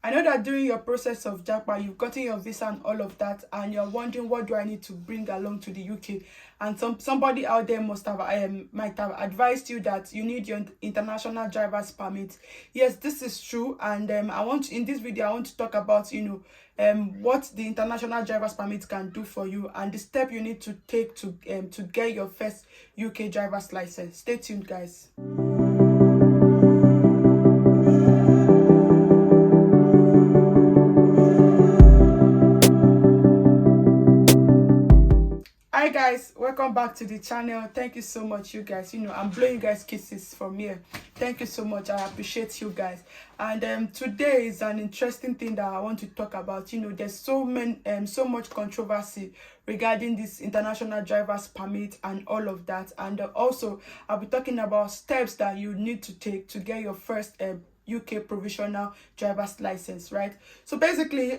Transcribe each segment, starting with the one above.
I know that during your process of JAPA, you've gotten your visa and all of that, and you're wondering what do I need to bring along to the UK. And somebody out there might have advised you that you need your international driver's permit. Yes, this is true, and in this video I want to talk about what the international driver's permit can do for you and the step you need to take to get your first UK driver's license. Stay tuned, guys. Hi guys, welcome back to the channel. Thank you so much, you guys. I'm blowing you guys kisses from here. Thank you so much. I appreciate you guys. And today is an interesting thing that I want to talk about. There's so much controversy regarding this international driver's permit and all of that. And also I'll be talking about steps that you need to take to get your first UK provisional driver's license, right? So basically,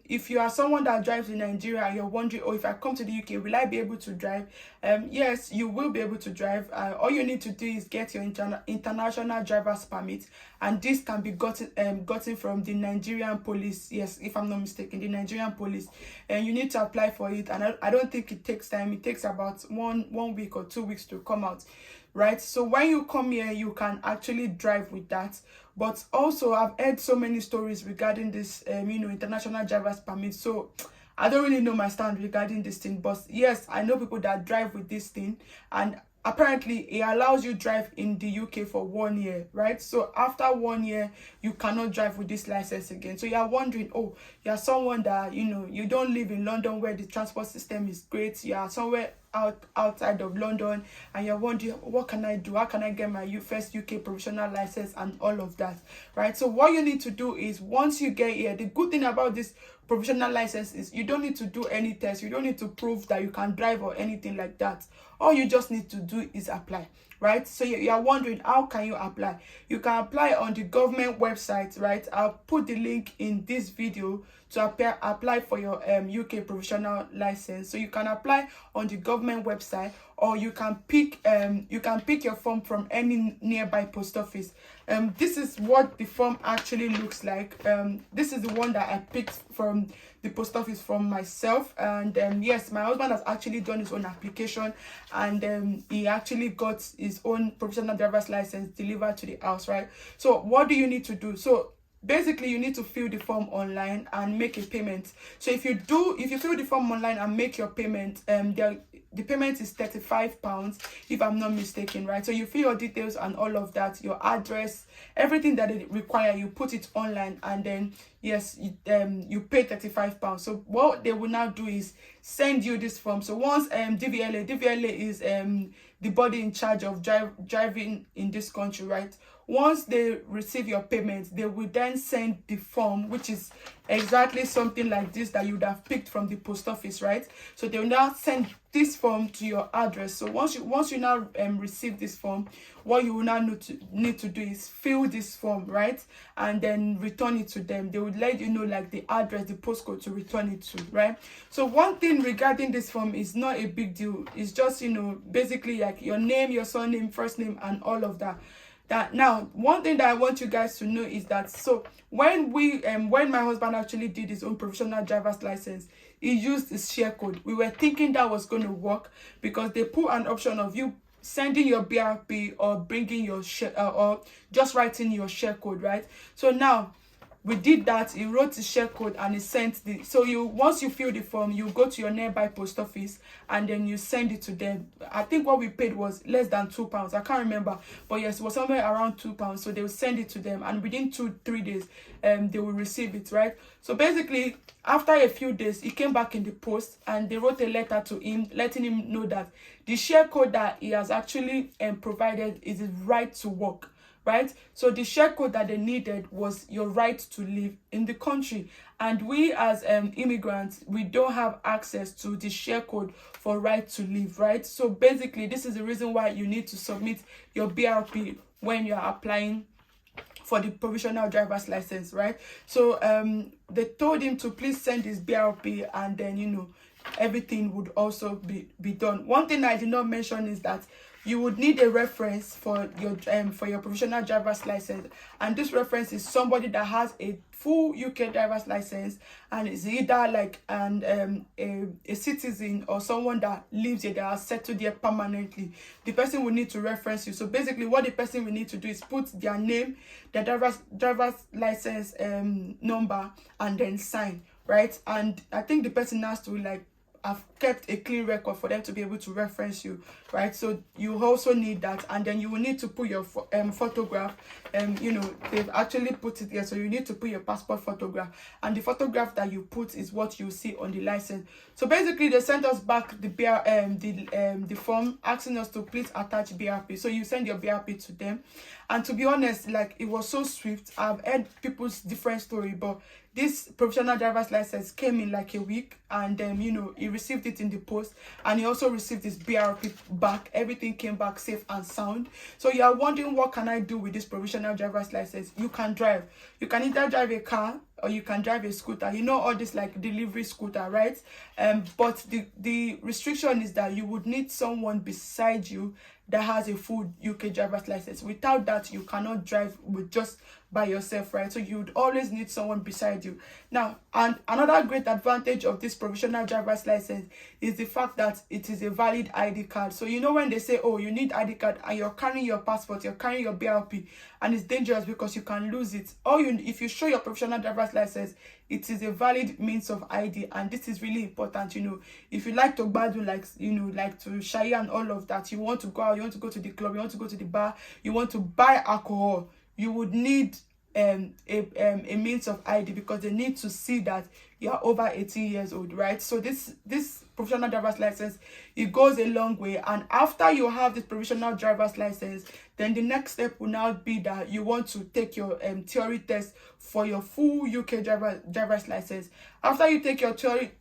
if you are someone that drives in Nigeria and you're wondering, oh, if I come to the UK, will I be able to drive? Yes, you will be able to drive. All you need to do is get your international driver's permit, and this can be gotten from the Nigerian police. Yes, if I'm not mistaken, the Nigerian police, and you need to apply for it. And I don't think it takes time. It takes about one week or 2 weeks to come out, right? So when you come here, you can actually drive with that. But also I've heard so many stories regarding this international driver's permit, so I don't really know my stand regarding this thing. But yes, I know people that drive with this thing, and apparently it allows you drive in the UK for 1 year, right? So after 1 year you cannot drive with this license again. So you're wondering, oh, you're someone that you don't live in London where the transport system is great, you are somewhere outside of London, and you're wondering, what can I do? How can I get my first UK provisional license and all of that, right? So what you need to do is, once you get here, the good thing about this provisional license is you don't need to do any test. You don't need to prove that you can drive or anything like that. All you just need to do is apply, right? So you're wondering, how can you apply? You can apply on the government website, right? I'll put the link in this video to apply for your UK provisional license. So you can apply on the government website, or you can pick your form from any nearby post office. This is what the form actually looks like. This is the one that I picked from the post office from myself. And yes, my husband has actually done his own application, and he actually got his own provisional driver's license delivered to the house, right? So what do you need to do? So basically, you need to fill the form online and make a payment. So if you fill the form online and make your payment, the payment is £35, if I'm not mistaken, right? So you fill your details and all of that, your address, everything that they require, you put it online, and then yes, you pay £35. So what they will now do is send you this form. So once DVLA is the body in charge of driving in this country, right? Once they receive your payment, they will then send the form, which is exactly something like this that you would have picked from the post office, right? So they will now send this form to your address. So once you now receive this form, what you will now need to do is fill this form, right? And then return it to them. They would let you know like the address, the postcode to return it to, right? So one thing regarding this form is not a big deal. It's just basically like your name, your surname, first name, and all of that. Now, one thing that I want you guys to know is that, so when my husband actually did his own provisional driver's license, he used his share code. We were thinking that was going to work because they put an option of you sending your BRP or bringing your share or just writing your share code, right? So now we did that. He wrote the share code and he sent the, so once you fill the form, you go to your nearby post office and then you send it to them. I think what we paid was less than £2. I can't remember, but yes, it was somewhere around £2. So they will send it to them, and within 2-3 days they will receive it, right? So basically, after a few days, he came back in the post and they wrote a letter to him letting him know that the share code that he has actually provided is his right to work, right? So the share code that they needed was your right to live in the country, and we as immigrants, we don't have access to the share code for right to live, right? So basically, this is the reason why you need to submit your BRP when you're applying for the provisional driver's license, right? So they told him to please send his BRP, and then everything would also be done. One thing I did not mention is that you would need a reference for your provisional driver's license, and this reference is somebody that has a full UK driver's license and is either like a citizen or someone that lives here, that has settled here permanently. The person will need to reference you. So basically what the person will need to do is put their name, their driver's license number, and then sign, right? And I think the person has to like have kept a clean record for them to be able to reference you, right? So you also need that, and then you will need to put your photograph. You know, they've actually put it here, so you need to put your passport photograph, and the photograph that you put is what you see on the license. So basically they sent us back the form asking us to please attach BRP. So you send your BRP to them, and to be honest, like, it was so swift. I've heard people's different story, but this provisional driver's license came in like a week, and you know, he received it in the post, and he also received his BRP back. Everything came back safe and sound. So you are wondering, what can I do with this provisional driver's license? You can drive. You can either drive a car or you can drive a scooter. You know, all this like delivery scooter, right? But the restriction is that you would need someone beside you that has a full UK driver's license. Without that, you cannot drive with just by yourself, right? So you would always need someone beside you. Now, and another great advantage of this provisional driver's license is the fact that it is a valid ID card. So you know, when they say, oh, you need ID card, and you're carrying your passport, you're carrying your BRP, and it's dangerous because you can lose it. Or if you show your provisional driver's license, it is a valid means of ID, and this is really important. You know, if you like to gbadu, like, you know, like to shy and all of that, you want to go out, you want to go to the club, you want to go to the bar, you want to buy alcohol, you would need a means of ID, because they need to see that you are over 18 years old, right? So this provisional driver's license, it goes a long way. And after you have this provisional driver's license, then the next step will now be that you want to take your theory test for your full UK driver's license. After you take your theory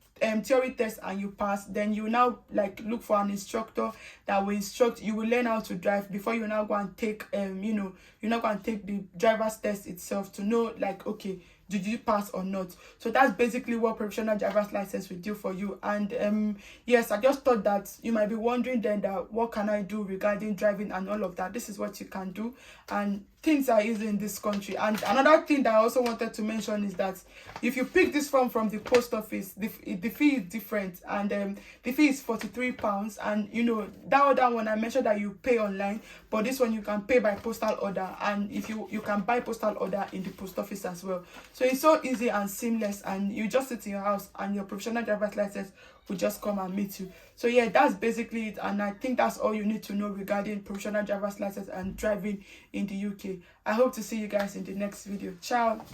test and you pass, then you now like look for an instructor that will instruct you, will learn how to drive before you now go and take you know, you're not going to take the driver's test itself to know like, okay, did you pass or not? So that's basically what provisional driver's license will do for you. And yes, I just thought that you might be wondering then that what can I do regarding driving and all of that. This is what you can do, and things are easy in this country. And another thing that I also wanted to mention is that if you pick this form from the post office, the fee is different, and the fee is £43. And you know, that other one I mentioned that you pay online, but this one you can pay by postal order, and if you can buy postal order in the post office as well. So it's so easy and seamless, and you just sit in your house and your provisional driver's license will just come and meet you. So yeah, that's basically it, and I think that's all you need to know regarding provisional driver's license and driving in the UK. I hope to see you guys in the next video. Ciao.